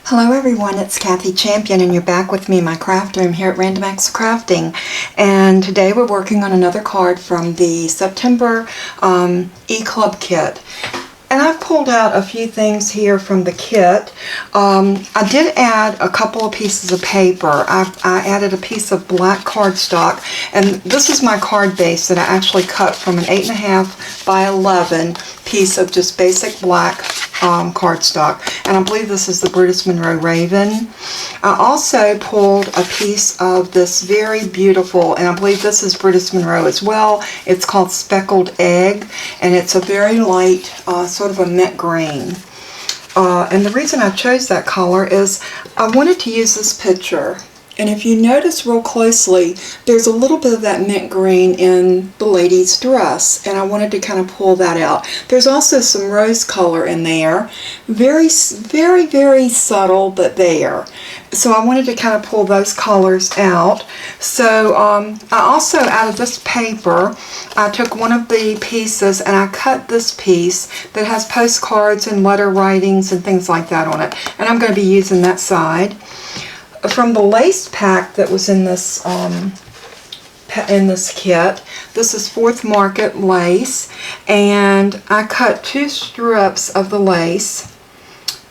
Hello everyone, it's Kathy Champion and you're back with me in my craft room here at Random Acts of Crafting, and today we're working on another card from the September E-Club kit. And I've pulled out a few things here from the kit. I did add a couple of pieces of paper. I added a piece of black cardstock, and this is my card base that I actually cut from an 8.5 by 11 piece of just basic black cardstock, and I believe this is the Brutus Monroe Raven. I also pulled a piece of this very beautiful, and I believe this is Brutus Monroe as well. It's called Speckled Egg, and it's a very light sort of a mint green. And the reason I chose that color is I wanted to use this picture. And if you notice real closely, there's a little bit of that mint green in the lady's dress, and I wanted to kind of pull that out. There's also some rose color in there. Very, very, very subtle, but there. So I wanted to kind of pull those colors out. So I also, out of this paper, I took one of the pieces and I cut this piece that has postcards and letter writings and things like that on it. And I'm going to be using that side. From the lace pack that was in this kit, this is 4th Market lace, and I cut 2 strips of the lace,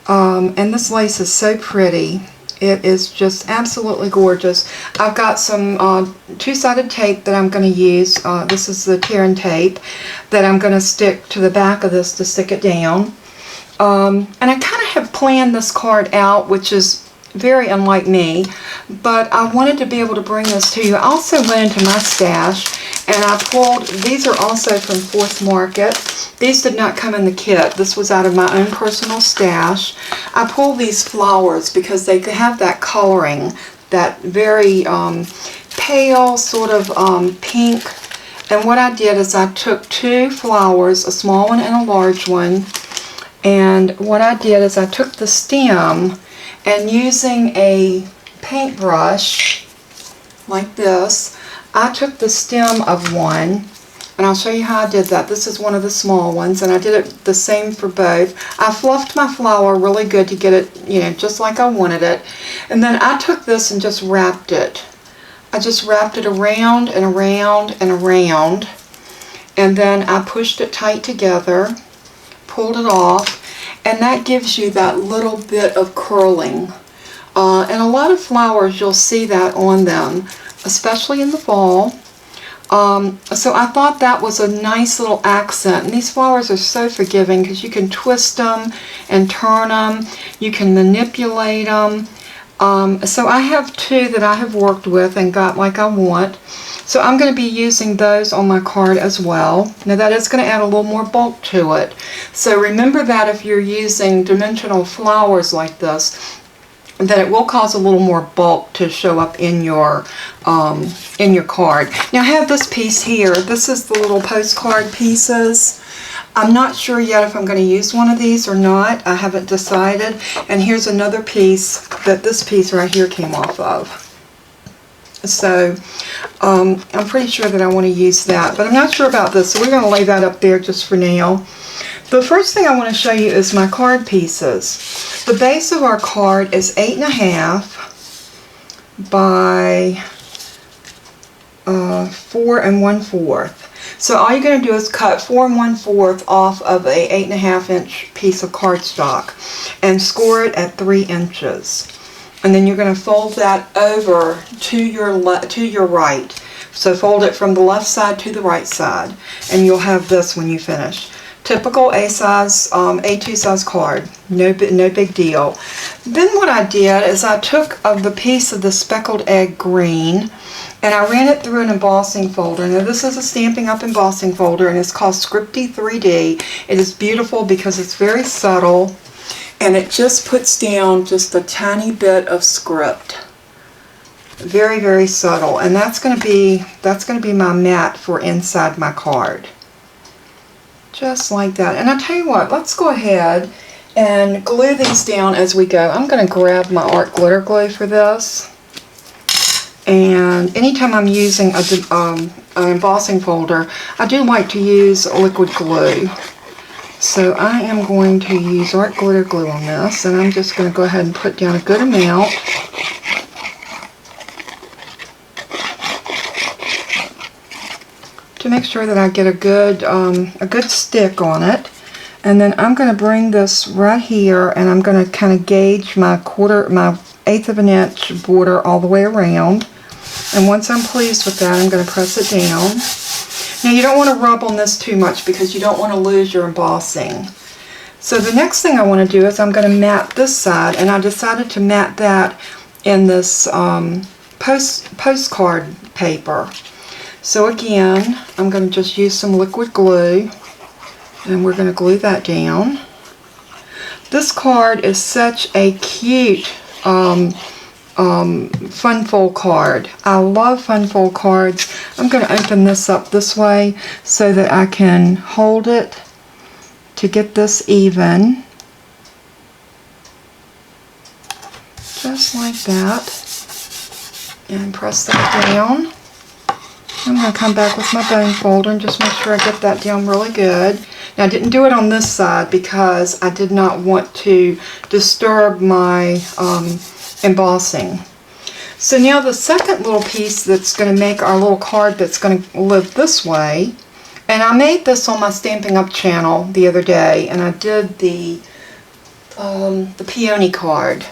and this lace is so pretty. It is just absolutely gorgeous. I've got some 2-sided tape that I'm going to use. This is the tear and tape that I'm going to stick to the back of this to stick it down. And I kind of have planned this card out, which is very unlike me, but I wanted to be able to bring this to you. I also went into my stash and I pulled, these are also from 4th Market. These did not come in the kit. This was out of my own personal stash. I pulled these flowers because they have that coloring, that very pale sort of pink. And what I did is I took 2 flowers, a small one and a large one, and what I did is I took the stem, and using a paintbrush like this, I took the stem of one, and I'll show you how I did that. This is one of the small ones, and I did it the same for both. I fluffed my flower really good to get it, you know, just like I wanted it. And then I took this and just wrapped it. I just wrapped it around and around and around, and then I pushed it tight together, pulled it off, and that gives you that little bit of curling. And a lot of flowers, you'll see that on them, especially in the fall. So I thought that was a nice little accent. And these flowers are so forgiving because you can twist them and turn them. You can manipulate them. So I have 2 that I have worked with and got like I want. So I'm going to be using those on my card as well. Now that is going to add a little more bulk to it. So remember that if you're using dimensional flowers like this, that it will cause a little more bulk to show up in your card. Now I have this piece here. This is the little postcard pieces. I'm not sure yet if I'm going to use one of these or not. I haven't decided. And here's another piece that this piece right here came off of. So I'm pretty sure that I want to use that, but I'm not sure about this, so we're going to lay that up there just for now. The first thing I want to show you is my card pieces. The base of our card is 8.5 by 4 1/4. So all you're going to do is cut 4 1/4 off of a 8.5 inch piece of cardstock and score it at 3 inches. And then you're going to fold that over to your right. So fold it from the left side to the right side, and you'll have this when you finish. Typical A2 size card. No big deal. Then what I did is I took the piece of the Speckled Egg green, and I ran it through an embossing folder. Now this is a Stampin' Up! Embossing folder, and it's called Scripty 3D. It is beautiful because it's very subtle, and it just puts down just a tiny bit of script. Very, very subtle, and that's going to be my mat for inside my card. Just like that. And I tell you what, let's go ahead and glue these down as we go. I'm going to grab my art glitter glue for this. And anytime I'm using an embossing folder, I do like to use liquid glue. So I am going to use art glitter glue on this, and I'm just going to go ahead and put down a good amount. To make sure that I get a good stick on it. And then I'm going to bring this right here, and I'm going to kind of gauge my 1/8 of an inch border all the way around. And once I'm pleased with that, I'm going to press it down. Now you don't want to rub on this too much because you don't want to lose your embossing. So the next thing I want to do is I'm going to mat this side, and I decided to mat that in this postcard paper. So again, I'm going to just use some liquid glue, and we're going to glue that down. This card is such a cute fun fold card. I love fun fold cards. I'm going to open this up this way so that I can hold it to get this even. Just like that. And press that down. I'm going to come back with my bone folder and just make sure I get that down really good. Now I didn't do it on this side because I did not want to disturb my embossing. So now the second little piece that's going to make our little card that's going to live this way, and I made this on my Stampin' Up channel the other day, and I did the peony card.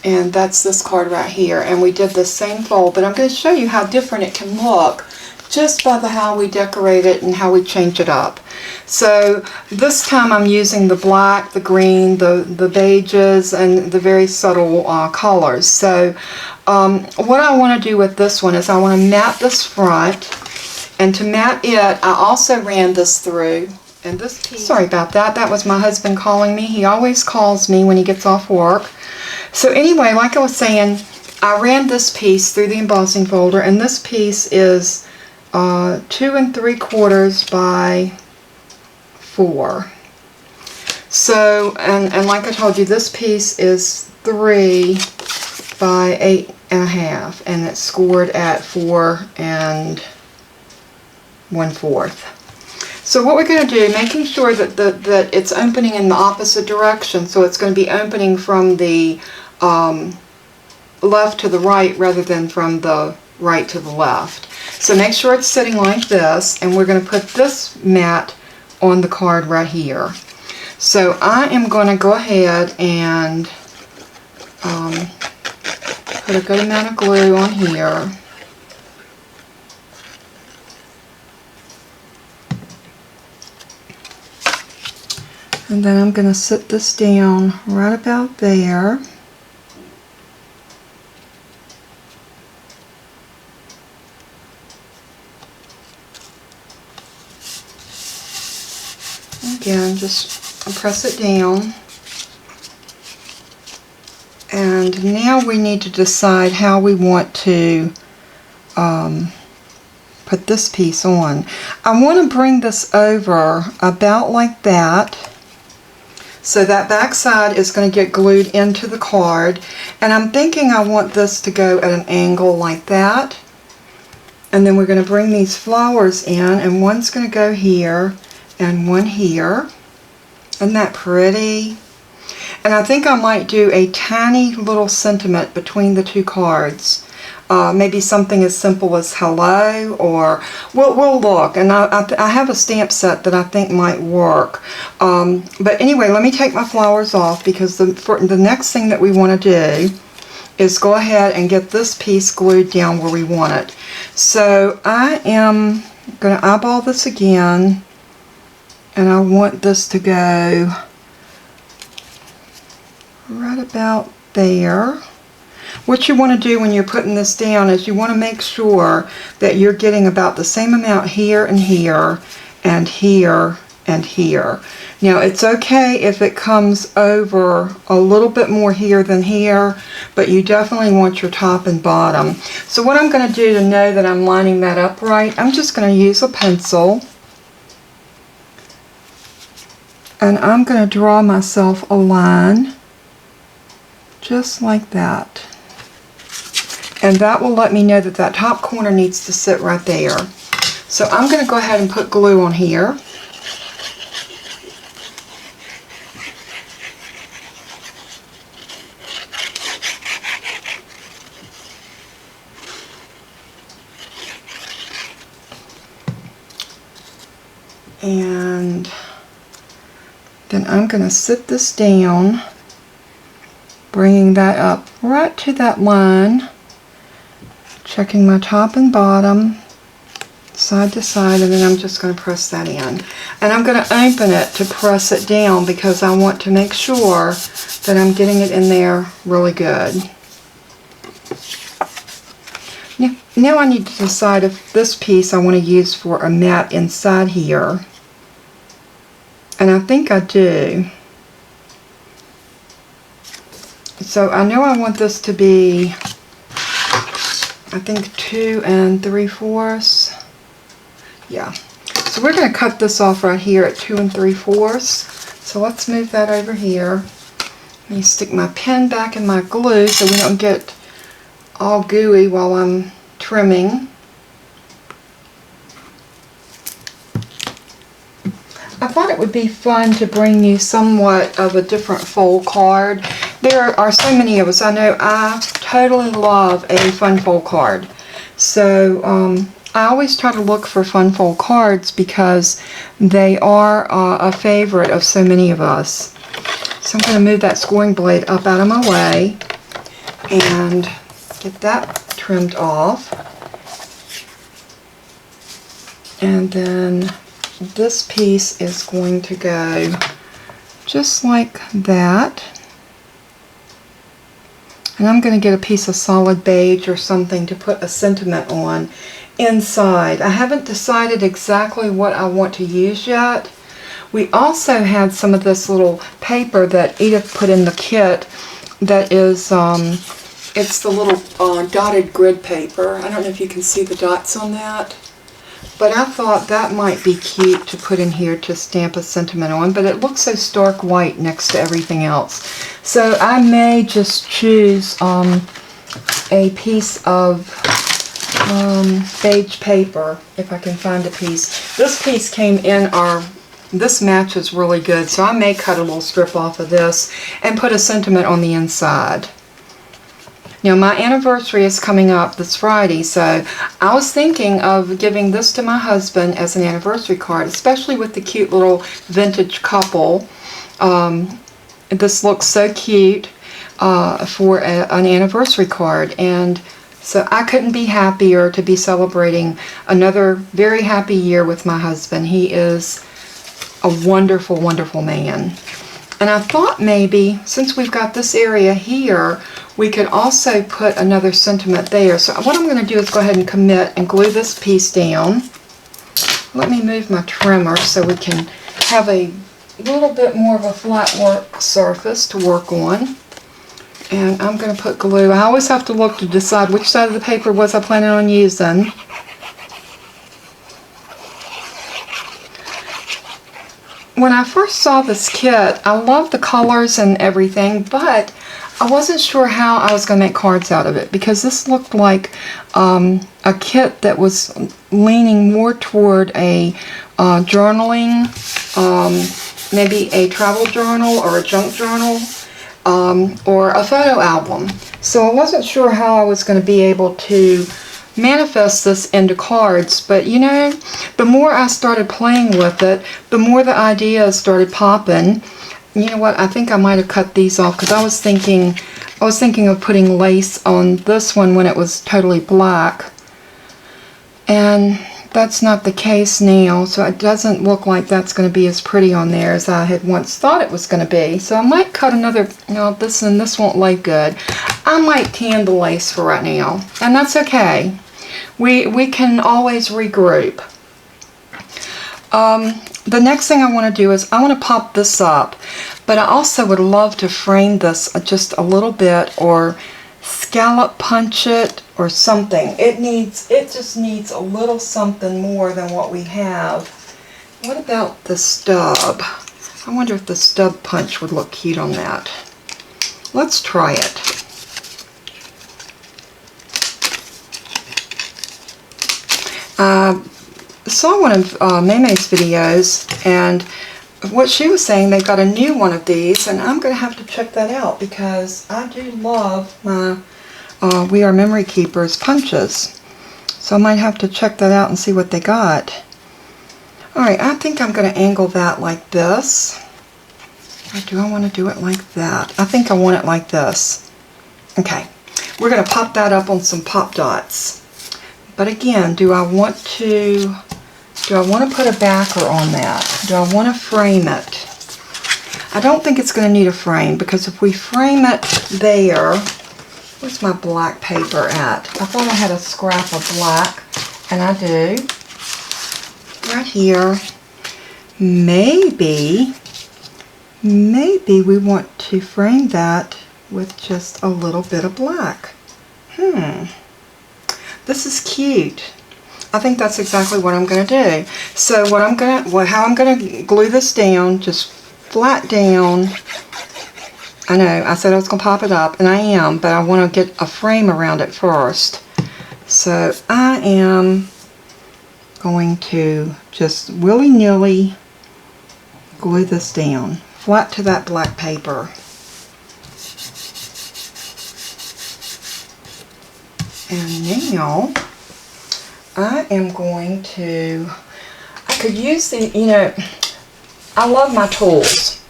And that's this card right here, and we did the same fold, but I'm going to show you how different it can look just by how we decorate it and how we change it up. So this time I'm using the black, the green, the beiges, and the very subtle colors. So what I want to do with this one is I want to mat this front, and to mat it I also ran this through. And this piece, sorry about that, that was my husband calling me. He always calls me when he gets off work. So anyway, like I was saying, I ran this piece through the embossing folder, and this piece is 2 3/4 by 4. So, and like I told you, this piece is 3 by 8.5, and it's scored at 4 1/4. So what we're going to do, making sure that it's opening in the opposite direction, so it's going to be opening from the left to the right rather than from the right to the left. So make sure it's sitting like this, and we're going to put this mat on the card right here. So I am going to go ahead and put a good amount of glue on here. And then I'm going to sit this down right about there. Again, just press it down. And now we need to decide how we want to put this piece on. I want to bring this over about like that. So that back side is going to get glued into the card, and I'm thinking I want this to go at an angle like that. And then we're going to bring these flowers in, and one's going to go here and one here. Isn't that pretty? And I think I might do a tiny little sentiment between the two cards. Maybe something as simple as hello, or we'll look. And I have a stamp set that I think might work. But anyway, let me take my flowers off, because the next thing that we want to do is go ahead and get this piece glued down where we want it. So I am going to eyeball this again, and I want this to go right about there. What you want to do when you're putting this down is you want to make sure that you're getting about the same amount here and here and here and here. Now it's okay if it comes over a little bit more here than here, but you definitely want your top and bottom. So what I'm going to do to know that I'm lining that up right, I'm just going to use a pencil, and I'm going to draw myself a line just like that. And that will let me know that that top corner needs to sit right there. So I'm going to go ahead and put glue on here. And then I'm going to sit this down, bringing that up right to that line, checking my top and bottom, side to side, and then I'm just going to press that in. And I'm going to open it to press it down because I want to make sure that I'm getting it in there really good. Now I need to decide if this piece I want to use for a mat inside here. And I think I do. So I know I want this to be, I think 2 3/4. Yeah. So we're going to cut this off right here at 2 3/4. So let's move that over here. Let me stick my pen back in my glue so we don't get all gooey while I'm trimming. I thought it would be fun to bring you somewhat of a different fold card. There are so many of us. I know I totally love a fun fold card. So I always try to look for fun fold cards because they are a favorite of so many of us. So I'm going to move that scoring blade up out of my way and get that trimmed off. And then this piece is going to go just like that. And I'm going to get a piece of solid beige or something to put a sentiment on inside. I haven't decided exactly what I want to use yet. We also had some of this little paper that Edith put in the kit that is, it's the little dotted grid paper. I don't know if you can see the dots on that. But I thought that might be cute to put in here to stamp a sentiment on, but it looks so stark white next to everything else. So I may just choose a piece of beige paper if I can find a piece. This piece came in this matches really good, so I may cut a little strip off of this and put a sentiment on the inside. Now my anniversary is coming up this Friday, so I was thinking of giving this to my husband as an anniversary card, especially with the cute little vintage couple. This looks so cute for an anniversary card, and so I couldn't be happier to be celebrating another very happy year with my husband. He is a wonderful, wonderful man. And I thought maybe, since we've got this area here, we could also put another sentiment there. So what I'm going to do is go ahead and commit and glue this piece down. Let me move my trimmer so we can have a little bit more of a flat work surface to work on. And I'm going to put glue. I always have to look to decide which side of the paper was I planning on using. When I first saw this kit, I loved the colors and everything, but I wasn't sure how I was going to make cards out of it because this looked like a kit that was leaning more toward a journaling, maybe a travel journal or a junk journal, or a photo album. So I wasn't sure how I was going to be able to manifest this into cards, but you know, the more I started playing with it, the more the ideas started popping. You know what, I think I might have cut these off because I was thinking of putting lace on this one when it was totally black, and that's not the case now, so it doesn't look like that's going to be as pretty on there as I had once thought it was going to be. So I might cut another, this won't lay good. I might tan the lace for right now, and that's okay. We can always regroup. The next thing I want to do is I want to pop this up, but I also would love to frame this just a little bit or scallop punch it or something. It just needs a little something more than what we have. What about the stub? I wonder if the stub punch would look cute on that. Let's try it. Saw one of Maymay's videos, and what she was saying, they got a new one of these, and I'm going to have to check that out because I do love my We Are Memory Keepers punches. So I might have to check that out and see what they got. Alright, I think I'm going to angle that like this. Or do I want to do it like that? I think I want it like this. Okay, we're going to pop that up on some pop dots. But again, do I want to put a backer on that? Do I want to frame it? I don't think it's going to need a frame, because if we frame it there, where's my black paper at? I thought I had a scrap of black, and I do. Right here. Maybe we want to frame that with just a little bit of black. This is cute. I think that's exactly what I'm going to do. So how I'm going to glue this down, just flat down. I know, I said I was going to pop it up, and I am, but I want to get a frame around it first. So I am going to just willy-nilly glue this down, flat to that black paper. And now, I am going to, I could use the, you know, I love my tools,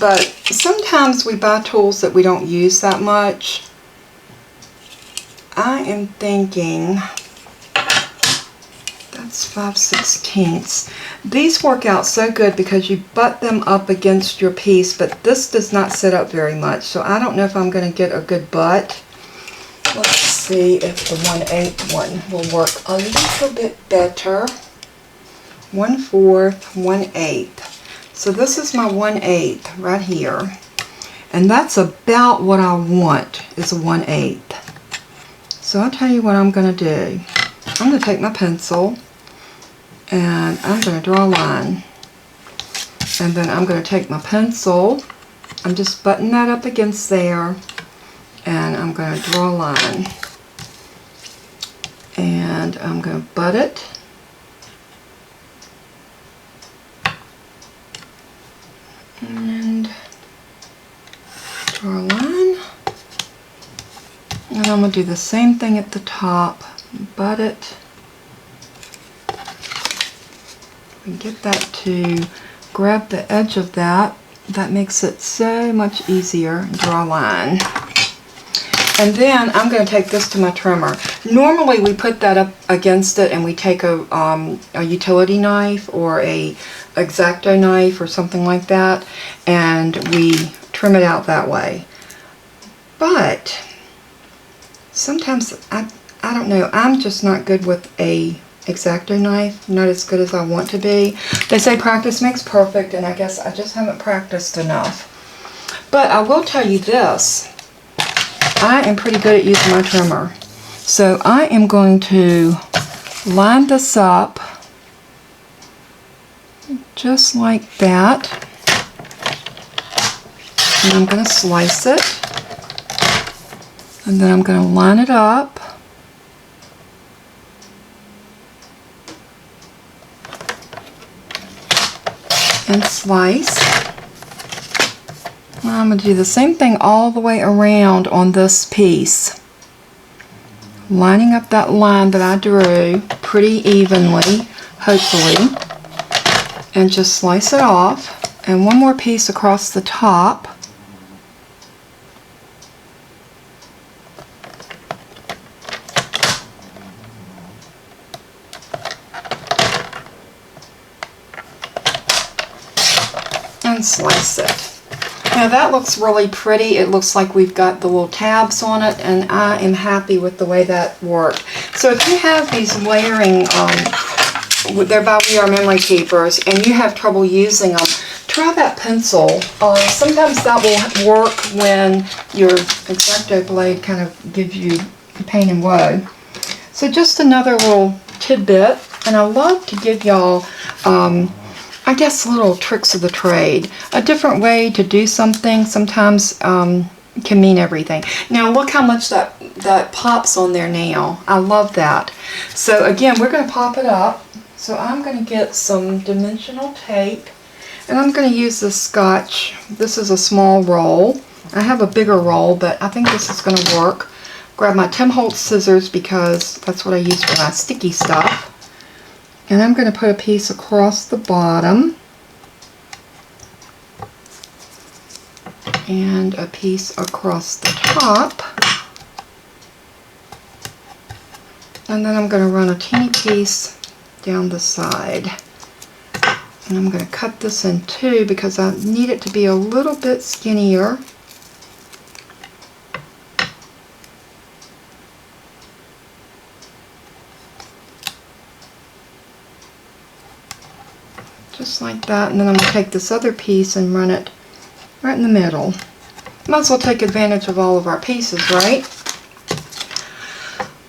but sometimes we buy tools that we don't use that much. I am thinking, that's 5/16. These work out so good because you butt them up against your piece, but this does not sit up very much, so I don't know if I'm going to get a good butt. Let's see if the 1/8 one will work a little bit better. 1/4, 1/8. So this is my 1/8 right here. And that's about what I want, is a 1/8. So I'll tell you what I'm going to do. I'm going to take my pencil and I'm going to draw a line. And then I'm going to take my pencil, I'm just butting that up against there, and I'm going to draw a line. And I'm going to butt it. And draw a line. And I'm going to do the same thing at the top. Butt it. And get that to grab the edge of that. That makes it so much easier. Draw a line. And then I'm going to take this to my trimmer. Normally we put that up against it and we take a utility knife or a X-Acto knife or something like that, and we trim it out that way. But sometimes, I don't know, I'm just not good with a X-Acto knife, not as good as I want to be. They say practice makes perfect, and I guess I just haven't practiced enough. But I will tell you this, I am pretty good at using my trimmer. So I am going to line this up just like that. And I'm going to slice it. And then I'm going to line it up. And slice. I'm going to do the same thing all the way around on this piece. Lining up that line that I drew pretty evenly, hopefully. And just slice it off. And one more piece across the top. And slice it. Now that looks really pretty. It looks like we've got the little tabs on it, and I am happy with the way that worked. So if you have these layering, they're by We Are Memory Keepers, and you have trouble using them, try that pencil. Sometimes that will work when your X-Acto blade kind of gives you pain and woe. So just another little tidbit, and I love to give y'all I guess little tricks of the trade. A different way to do something sometimes can mean everything. Now look how much that pops on there now. I love that. So again, we're going to pop it up. So I'm going to get some dimensional tape, and I'm going to use this Scotch. This is a small roll. I have a bigger roll, but I think this is going to work. Grab my Tim Holtz scissors because that's what I use for my sticky stuff. And I'm going to put a piece across the bottom and a piece across the top. And then I'm going to run a teeny piece down the side. And I'm going to cut this in two because I need it to be a little bit skinnier. Just like that. And then I'm going to take this other piece and run it right in the middle. Might as well take advantage of all of our pieces, right?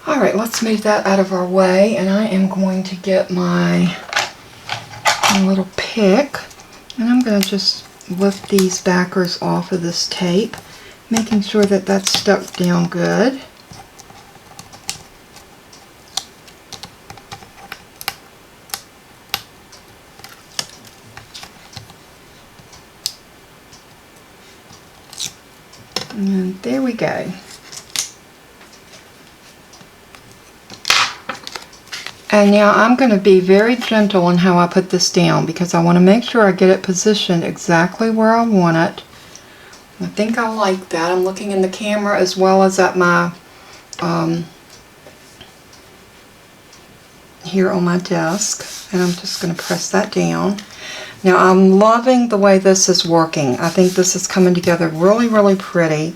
Alright, let's move that out of our way, and I am going to get my little pick, and I'm going to just lift these backers off of this tape, making sure that that's stuck down good. And there we go. And now I'm going to be very gentle in how I put this down because I want to make sure I get it positioned exactly where I want it. I think I like that. I'm looking in the camera as well as at my here on my desk, and I'm just going to press that down. Now I'm loving the way this is working. I think this is coming together really pretty.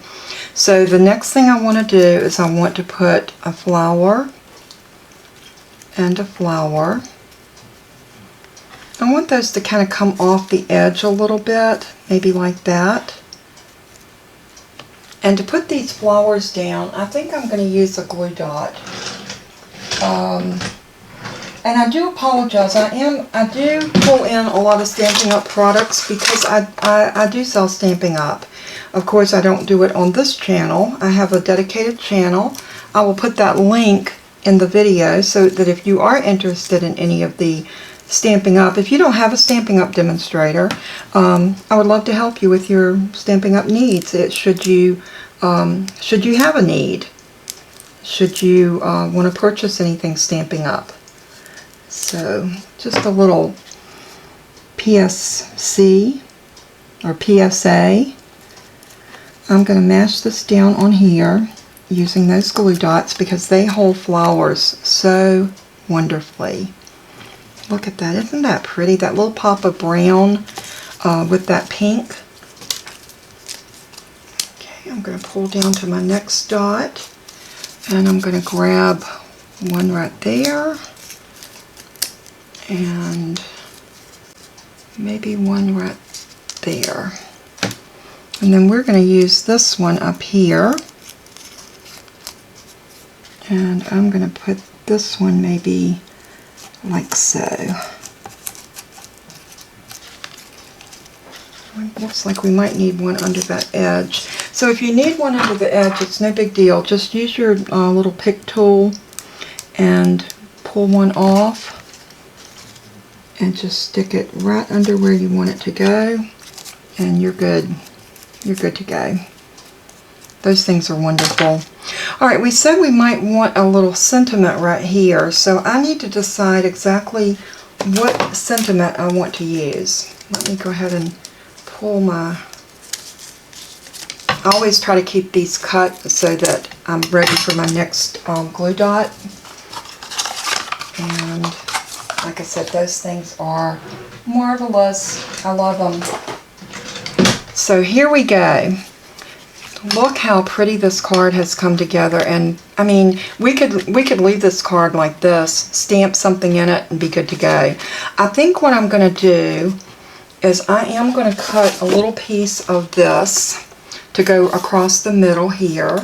So the next thing I want to do is I want to put a flower and a flower. I want those to kind of come off the edge a little bit, maybe like that. And to put these flowers down, I think I'm going to use a glue dot. And I do apologize, I do pull in a lot of Stampin' Up! Products because I do sell Stampin' Up! Of course, I don't do it on this channel. I have a dedicated channel. I will put that link in the video so that if you are interested in any of the Stampin' Up! If you don't have a Stampin' Up! Demonstrator, I would love to help you with your Stampin' Up! Needs. Should you have a need, should you want to purchase anything Stampin' Up! So just a little PSC or PSA. I'm going to mash this down on here using those glue dots because they hold flowers so wonderfully. Look at that. Isn't that pretty? That little pop of brown with that pink. Okay, I'm going to pull down to my next dot, and I'm going to grab one right there and maybe one right there. And then we're going to use this one up here. And I'm going to put this one maybe like so. It looks like we might need one under that edge. So if you need one under the edge, it's no big deal. Just use your little pick tool and pull one off. And just stick it right under where you want it to go. And you're good. You're good to go. Those things are wonderful. Alright, we said we might want a little sentiment right here, so I need to decide exactly what sentiment I want to use. Let me go ahead and pull my... I always try to keep these cut so that I'm ready for my next glue dot. And like I said, those things are marvelous. I love them. So here we go. Look how pretty this card has come together, and I mean, we could leave this card like this, stamp something in it, and be good to go. I think what I'm going to do is I am going to cut a little piece of this to go across the middle here,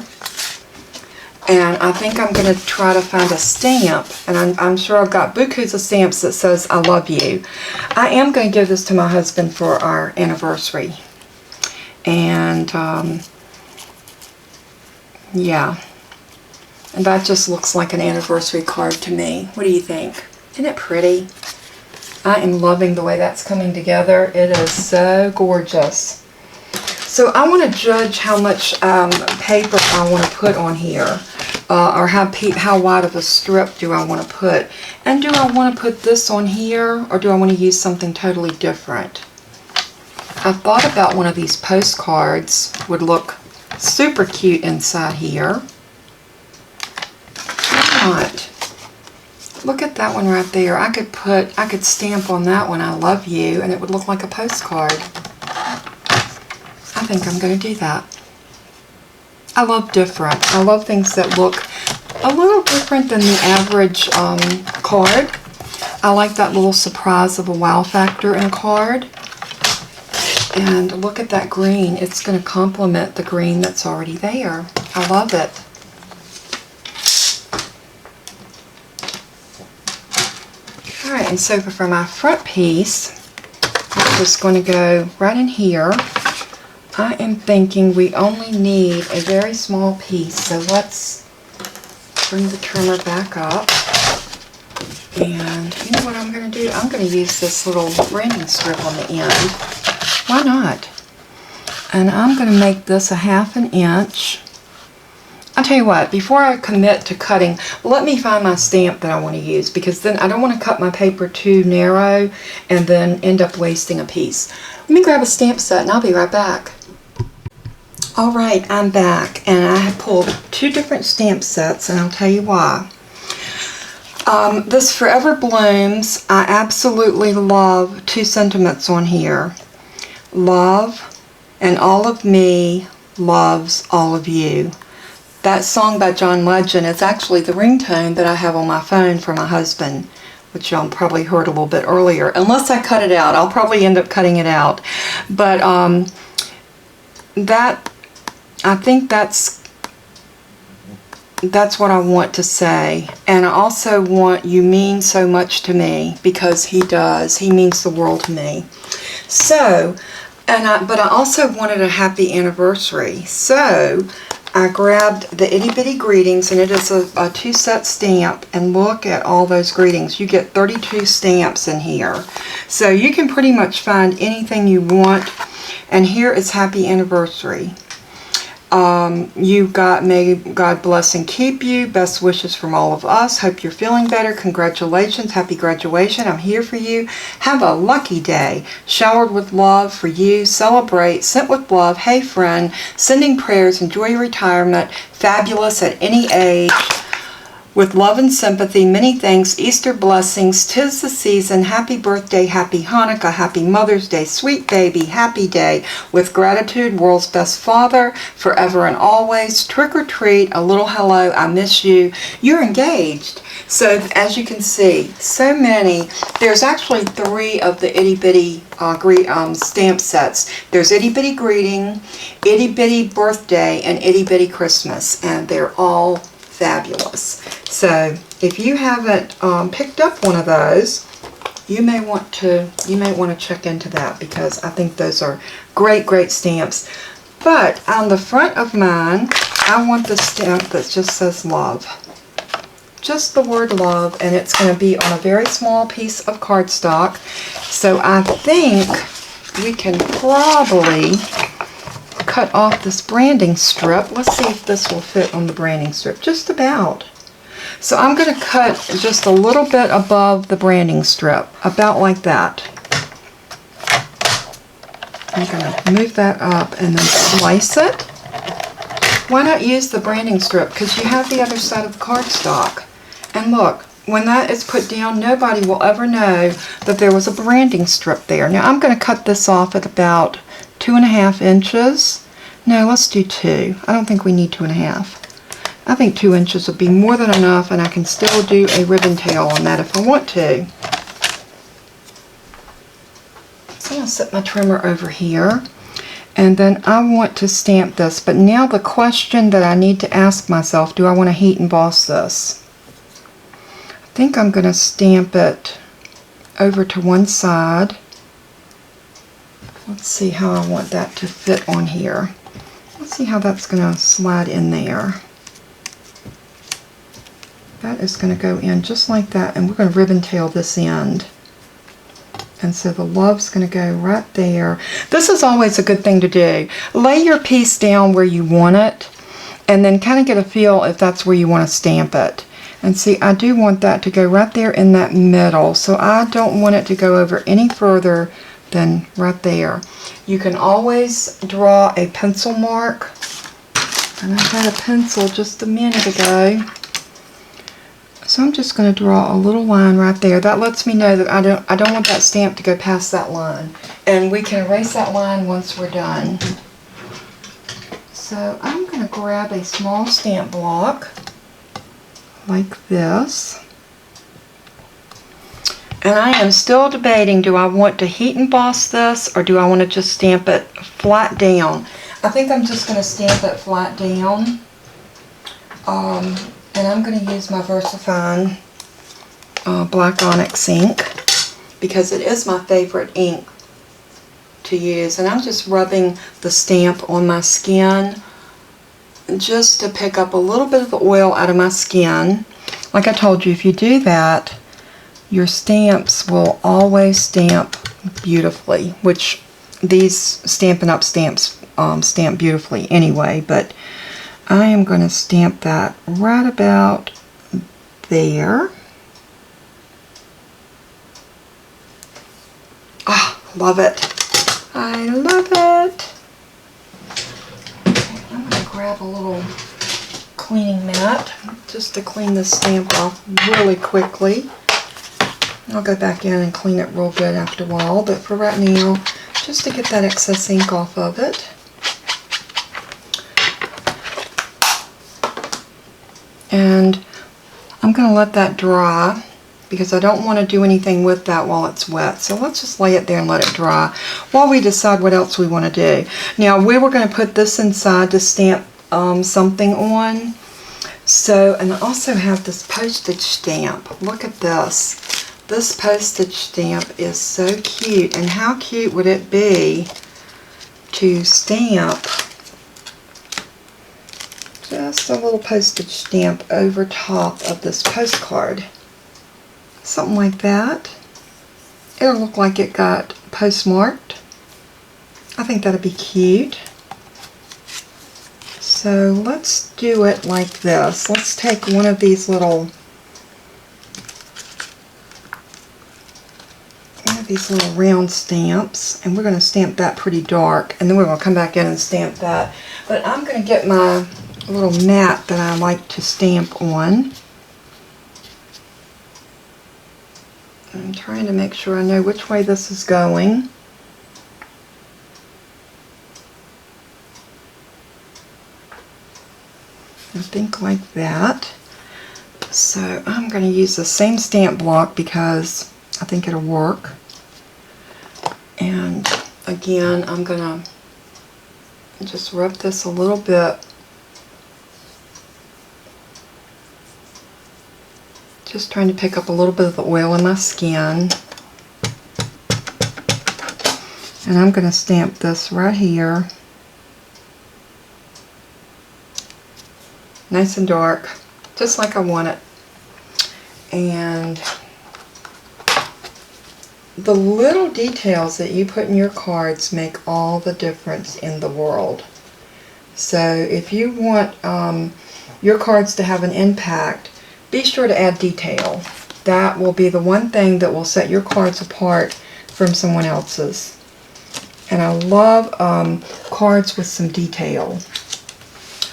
and I think I'm going to try to find a stamp, and I'm sure I've got bukus of stamps that says I love you. I am going to give this to my husband for our anniversary, and yeah, and that just looks like an anniversary card to me. What do you think? Isn't it pretty? I am loving the way that's coming together. It is so gorgeous. So I want to judge how much paper I want to put on here. or how wide of a strip do I want to put? And do I want to put this on here, or do I want to use something totally different? I thought about one of these postcards would look super cute inside here. Why not? Look at that one right there. I could stamp on that one, I love you, and it would look like a postcard. I think I'm going to do that. I love different. I love things that look a little different than the average card. I like that little surprise of a wow factor in a card. And look at that green. It's going to complement the green that's already there. I love it. Alright, and so for my front piece, I'm just going to go right in here. I am thinking we only need a very small piece, so let's bring the trimmer back up. And you know what I'm going to do? I'm going to use this little branding strip on the end. Why not? And I'm going to make this a 1/2 inch. I'll tell you what, before I commit to cutting, let me find my stamp that I want to use, because then I don't want to cut my paper too narrow and then end up wasting a piece. Let me grab a stamp set and I'll be right back. Alright, I'm back, and I have pulled 2 different stamp sets, and I'll tell you why. This Forever Blooms, I absolutely love 2 sentiments on here. Love, and all of me loves all of you. That song by John Legend is actually the ringtone that I have on my phone for my husband, which y'all probably heard a little bit earlier. Unless I cut it out. I'll probably end up cutting it out. But I think that's what I want to say. And I also want "you mean so much to me," because he does. He means the world to me. So, but I also wanted a happy anniversary. So I grabbed the Itty Bitty Greetings, and it is a 2-set stamp, and look at all those greetings. You get 32 stamps in here. So you can pretty much find anything you want, and here is Happy Anniversary. You've got "May God bless and keep you, best wishes from all of us, hope you're feeling better, congratulations, happy graduation, I'm here for you, have a lucky day, showered with love for you, celebrate, sent with love, hey friend, sending prayers, enjoy your retirement, fabulous at any age, with love and sympathy, many thanks, Easter blessings, 'tis the season, happy birthday, happy Hanukkah, happy Mother's Day, sweet baby, happy day, with gratitude, world's best father, forever and always, trick or treat, a little hello, I miss you, you're engaged. So as you can see, so many. There's actually 3 of the Itty Bitty stamp sets. There's Itty Bitty Greeting, Itty Bitty Birthday, and Itty Bitty Christmas, and they're all fabulous. So if you haven't picked up one of those, you may want to check into that, because I think those are great stamps. But on the front of mine, I want the stamp that just says love. Just the word love, and it's going to be on a very small piece of cardstock. So I think we can probably cut off this branding strip. Let's see if this will fit on the branding strip. Just about. So I'm going to cut just a little bit above the branding strip, about like that. I'm going to move that up and then slice it. Why not use the branding strip? Because you have the other side of the cardstock. And look, when that is put down, nobody will ever know that there was a branding strip there. Now I'm going to cut this off at about 2.5 inches. No, let's do 2. I don't think we need 2.5. I think 2 inches would be more than enough, and I can still do a ribbon tail on that if I want to. So I'll set my trimmer over here, and then I want to stamp this. But now the question that I need to ask myself, do I want to heat emboss this? I think I'm going to stamp it over to one side. Let's see how I want that to fit on here. Let's see how that's going to slide in there. That is going to go in just like that, and we're going to ribbon tail this end. And so the love's going to go right there. This is always a good thing to do. Lay your piece down where you want it, and then kind of get a feel if that's where you want to stamp it. And see, I do want that to go right there in that middle, so I don't want it to go over any further than right there. You can always draw a pencil mark, and I had a pencil just a minute ago, so I'm just going to draw a little line right there. That lets me know that I don't want that stamp to go past that line, and we can erase that line once we're done. So I'm going to grab a small stamp block like this, and I am still debating, do I want to heat emboss this or do I want to just stamp it flat down? I think I'm just going to stamp it flat down, and I'm going to use my VersaFine black onyx ink because it is my favorite ink to use, and I'm just rubbing the stamp on my skin just to pick up a little bit of the oil out of my skin. Like I told you, if you do that, your stamps will always stamp beautifully, which these Stampin' Up! Stamps stamp beautifully anyway, but I am going to stamp that right about there. Ah, love it. I love it. I'm going to grab a little cleaning mat just to clean this stamp off really quickly. I'll go back in and clean it real good after a while, but for right now, just to get that excess ink off of it. And I'm going to let that dry because I don't want to do anything with that while it's wet. So let's just lay it there and let it dry while we decide what else we want to do. Now, we were going to put this inside to stamp something on. So, and I also have this postage stamp. Look at this. This postage stamp is so cute. And how cute would it be to stamp just a little postage stamp over top of this postcard? Something like that. It'll look like it got postmarked. I think that'd be cute. So let's do it like this. Let's take one of these little round stamps, and we're going to stamp that pretty dark, and then we're going to come back in and stamp that. But I'm going to get my little mat that I like to stamp on. I'm trying to make sure I know which way this is going. I think like that. So I'm going to use the same stamp block because I think it'll work. And again, I'm going to just rub this a little bit. Just trying to pick up a little bit of the oil in my skin. And I'm going to stamp this right here. Nice and dark, just like I want it. And the little details that you put in your cards make all the difference in the world. So if you want your cards to have an impact, be sure to add detail. That will be the one thing that will set your cards apart from someone else's. And I love cards with some detail.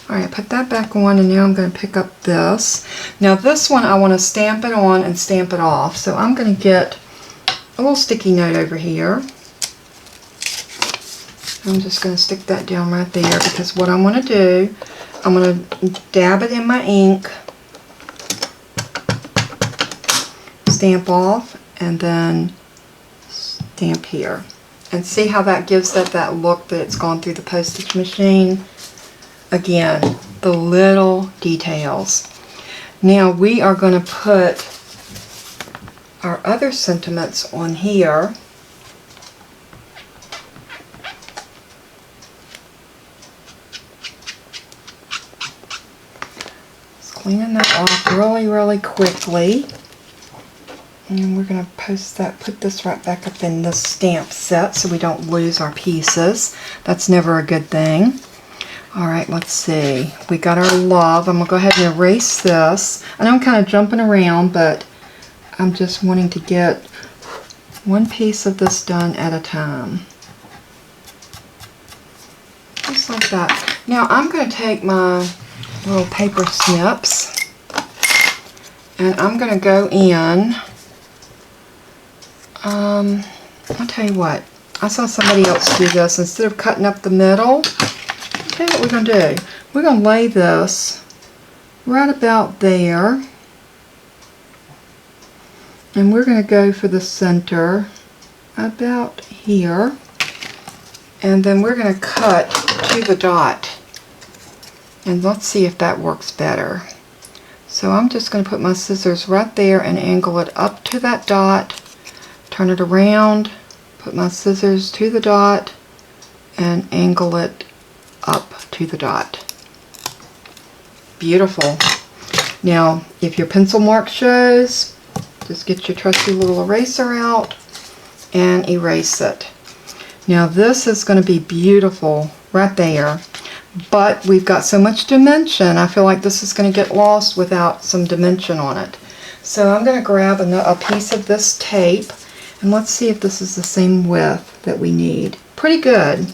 Alright, put that back on, and now I'm going to pick up this. Now this one I want to stamp it on and stamp it off. So I'm going to get a little sticky note over here. I'm just going to stick that down right there because what I want to do, I'm going to dab it in my ink, stamp off, and then stamp here. And see how that gives that look that it's gone through the postage machine? Again, the little details. Now we are going to put our other sentiments on here. Just cleaning that off really, really quickly. And we're going to put this right back up in this stamp set so we don't lose our pieces. That's never a good thing. Alright, let's see. We got our love. I'm going to go ahead and erase this. I know I'm kind of jumping around, but I'm just wanting to get one piece of this done at a time. Just like that. Now I'm going to take my little paper snips and I'm going to go in. I'll tell you what. I saw somebody else do this. Instead of cutting up the middle, I'll tell you what we're going to do. We're going to lay this right about there. And we're going to go for the center about here. And then we're going to cut to the dot. And let's see if that works better. So I'm just going to put my scissors right there and angle it up to that dot. Turn it around, put my scissors to the dot, and angle it up to the dot. Beautiful. Now, if your pencil mark shows, just get your trusty little eraser out and erase it. Now this is going to be beautiful right there, but we've got so much dimension, I feel like this is going to get lost without some dimension on it. So I'm going to grab a piece of this tape, and let's see if this is the same width that we need. Pretty good.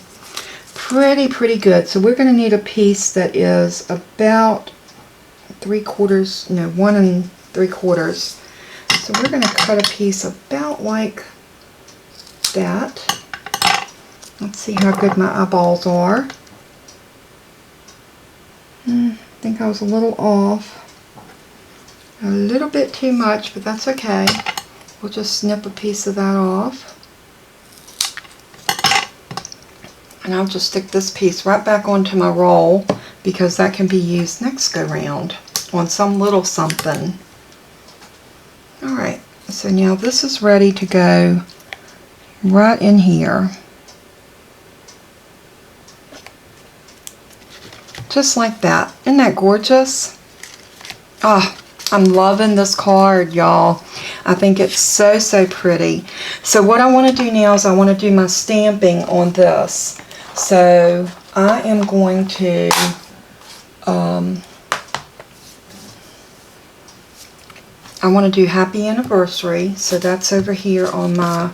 Pretty good. So we're going to need a piece that is about 1 3/4. So we're going to cut a piece about like that. Let's see how good my eyeballs are. I think I was a little off. A little bit too much, but that's okay. We'll just snip a piece of that off. And I'll just stick this piece right back onto my roll because that can be used next go round on some little something. Alright, so now this is ready to go right in here. Just like that. Isn't that gorgeous? Ah, I'm loving this card, y'all. I think it's so pretty. So what I want to do now is I want to do my stamping on this. So I am going to I want to do Happy Anniversary. So that's over here on my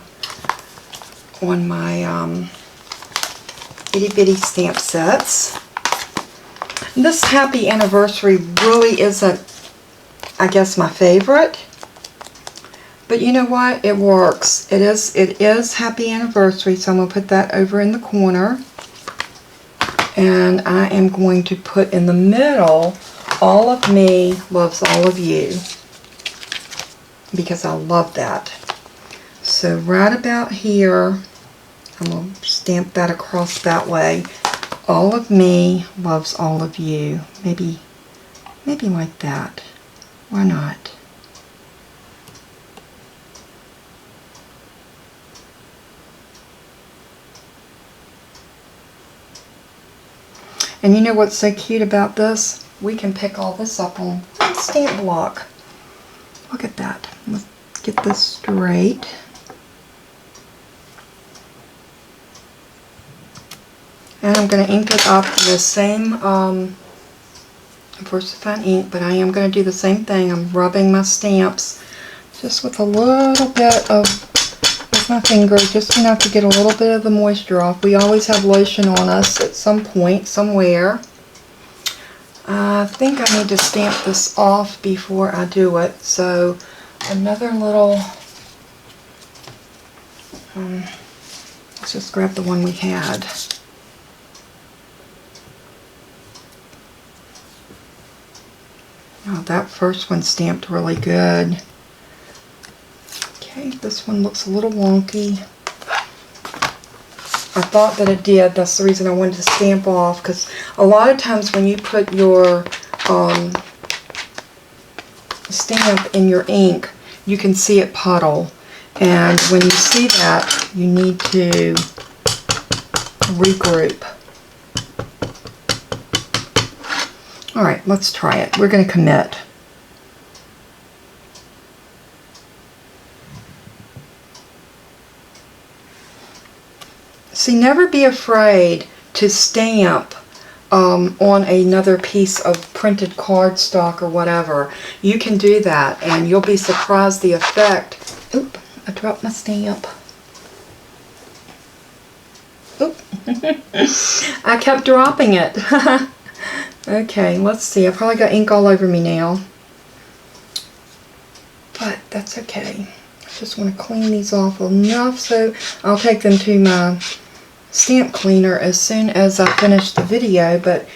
itty bitty stamp sets. This Happy Anniversary really isn't, I guess, my favorite, but you know what, it works. It is Happy Anniversary, so I'm going to put that over in the corner, and I am going to put in the middle All of Me Loves All of You, because I love that. So right about here, I'm going to stamp that across that way. All of me loves all of you. Maybe like that. Why not? And you know what's so cute about this? We can pick all this up on a stamp block. Look at that. Let's get this straight. And I'm going to ink it up the same VersaFine ink, but I am going to do the same thing. I'm rubbing my stamps just with a little bit of, with my finger, just enough to get a little bit of the moisture off. We always have lotion on us at some point, somewhere. I think I need to stamp this off before I do it. So another little, let's just grab the one we had. Oh, that first one stamped really good. Okay, this one looks a little wonky. I thought that it did. That's the reason I wanted to stamp off, because a lot of times when you put your stamp in your ink, you can see it puddle. And when you see that, you need to regroup. Alright, let's try it. We're going to commit. See, never be afraid to stamp on another piece of printed cardstock or whatever. You can do that, and you'll be surprised the effect. Oop, I dropped my stamp. Oop. I kept dropping it. Okay, let's see. I probably got ink all over me now. But that's okay. I just want to clean these off enough so I'll take them to my stamp cleaner as soon as I finish the video. But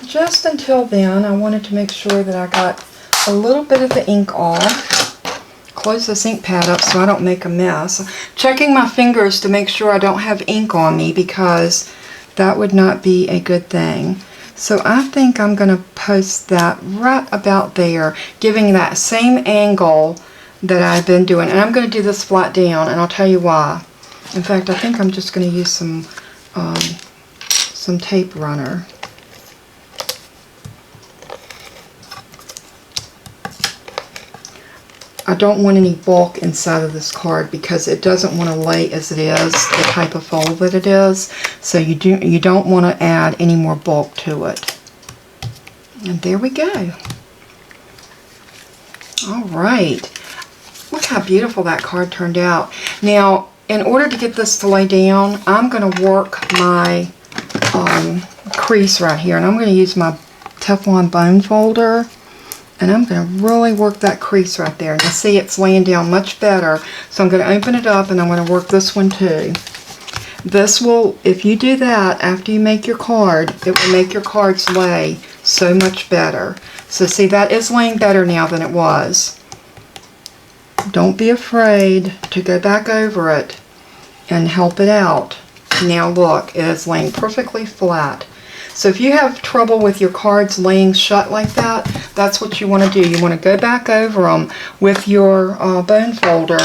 just until then, I wanted to make sure that I got a little bit of the ink off. Close this ink pad up so I don't make a mess. Checking my fingers to make sure I don't have ink on me, because that would not be a good thing. So I think I'm going to post that right about there, giving that same angle that I've been doing. And I'm going to do this flat down, and I'll tell you why. In fact, I think I'm just going to use some tape runner. I don't want any bulk inside of this card because it doesn't want to lay as it is, the type of fold that it is. So you don't want to add any more bulk to it. And there we go. All right. Look how beautiful that card turned out. Now, in order to get this to lay down, I'm going to work my crease right here. And I'm going to use my Teflon bone folder. And I'm going to really work that crease right there. And you see it's laying down much better. So I'm going to open it up and I'm going to work this one too. This will, if you do that after you make your card, it will make your cards lay so much better. So see, that is laying better now than it was. Don't be afraid to go back over it and help it out. Now look, it is laying perfectly flat. So if you have trouble with your cards laying shut like that, that's what you want to do. You want to go back over them with your bone folder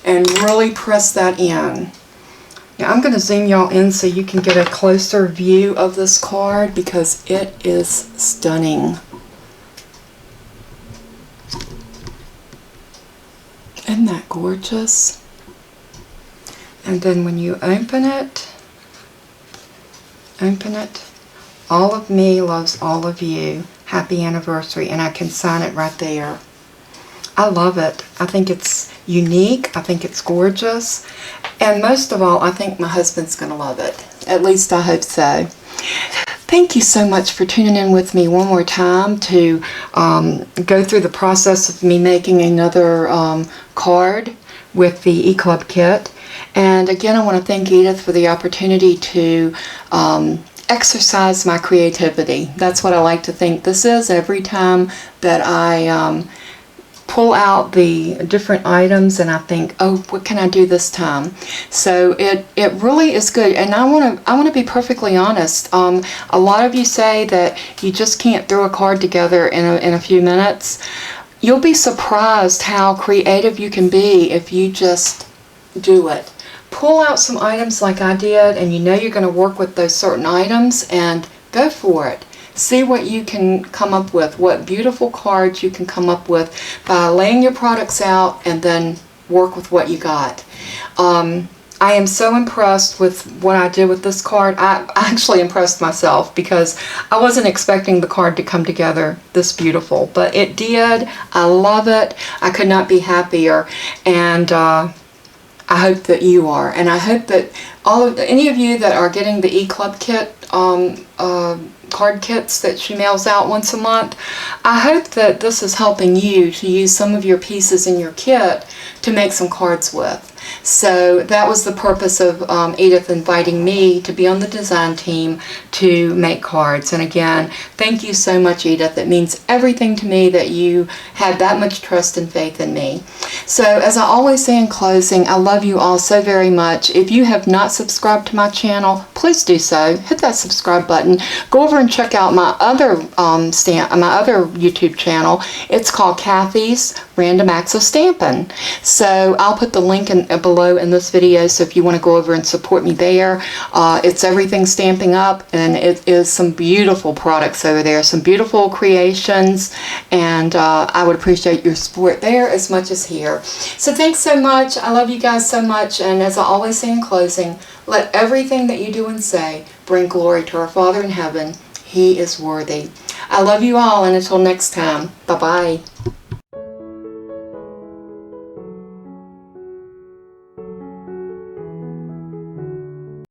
and really press that in. Now I'm going to zoom y'all in so you can get a closer view of this card because it is stunning. Isn't that gorgeous? And then when you open it, all of me loves all of you. Happy anniversary. And I can sign it right there. I love it. I think it's unique. I think it's gorgeous. And most of all, I think my husband's going to love it. At least I hope so. Thank you so much for tuning in with me one more time to go through the process of me making another card with the E-Club kit. And again, I want to thank Edith for the opportunity to exercise my creativity. That's what I like to think this is every time that I pull out the different items and I think, oh, what can I do this time? So it really is good. And I want to be perfectly honest. A lot of you say that you just can't throw a card together in a few minutes. You'll be surprised how creative you can be if you just do it. Pull out some items like I did, and you know you're going to work with those certain items, and go for it. See what you can come up with, what beautiful cards you can come up with by laying your products out and then work with what you got. I am so impressed with what I did with this card. I actually impressed myself because I wasn't expecting the card to come together this beautiful, but it did. I love it. I could not be happier, and I hope that you are, and I hope that any of you that are getting the E-Club kit card kits that she mails out once a month, I hope that this is helping you to use some of your pieces in your kit to make some cards with. So that was the purpose of Edith inviting me to be on the design team to make cards. And again, thank you so much, Edith. It means everything to me that you had that much trust and faith in me. So as I always say in closing, I love you all so very much. If you have not subscribed to my channel, please do so. Hit that subscribe button. Go over and check out my other YouTube channel. It's called Kathy's Random Acts of Stampin'. So I'll put the link below in this video, so if you want to go over and support me there. It's everything Stamping Up, and it is some beautiful products over there, some beautiful creations, and I would appreciate your support there as much as here. So thanks so much. I love you guys so much, and as I always say in closing, let everything that you do and say bring glory to our Father in heaven. He is worthy. I love you all, and until next time, bye-bye.